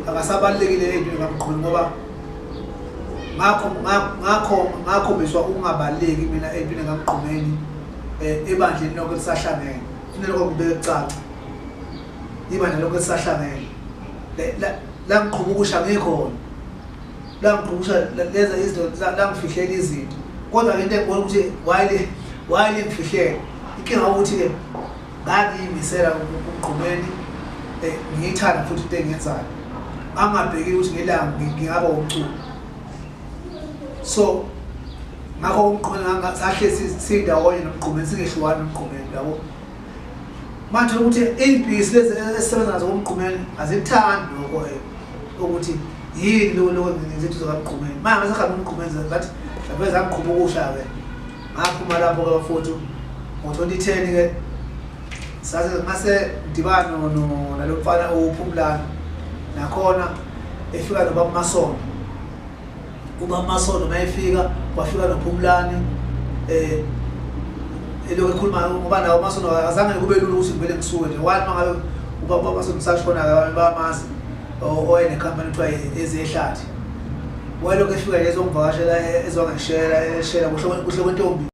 akasabalekile into ngamqhubeni ngoba ngakho beswa ukungabaleki mina empini ngamqhubeni ebandleni lokho lisahlangene kufanele kokubeke kucaca ibandla lokho lisahlangene la ngiqhuba ukusha ngikhona la ngiqhubusha leza izinto la ngifihlela izinto kodwa into engibona ukuthi wayile ngifihlela inkinga ukuthi ke ngayimisela umqhubeni ngiyithanda futhi into engiyenzayo angabheki ukuthi ngelanga ngingaba umculo so ngakho umqhubeni ngasahle sindawonye nomqhubeni singehlukani nomqhubeni yabo manje ukuthi ibhizi lezi esebenza nazo umqhubeni azikuthandi lokho ukuthi yini lo ngizethu zokamqhubeni manje ngisakhamba umqhubeni ngathi mhlawumbe zangiqhuba ukusha ke ngaphuma lapho ke bafowethu ngo-2010 ke saze ngase ndibano nalomfana uPhumlani nakhona efika noBaba Masondo uBaba Masondo mayefika wafika noPhumlani elokhu ekhuluma ngoba nawo Masondo azange kube lula ukuthi ngivele ngisuke nje wathi mangabe uBaba Masondo sashona ke bayamazi oyene company kuthiwa ezehlathi wayelokhu efika lezo ngivakashela ezongishela eshela kuhle kwentombi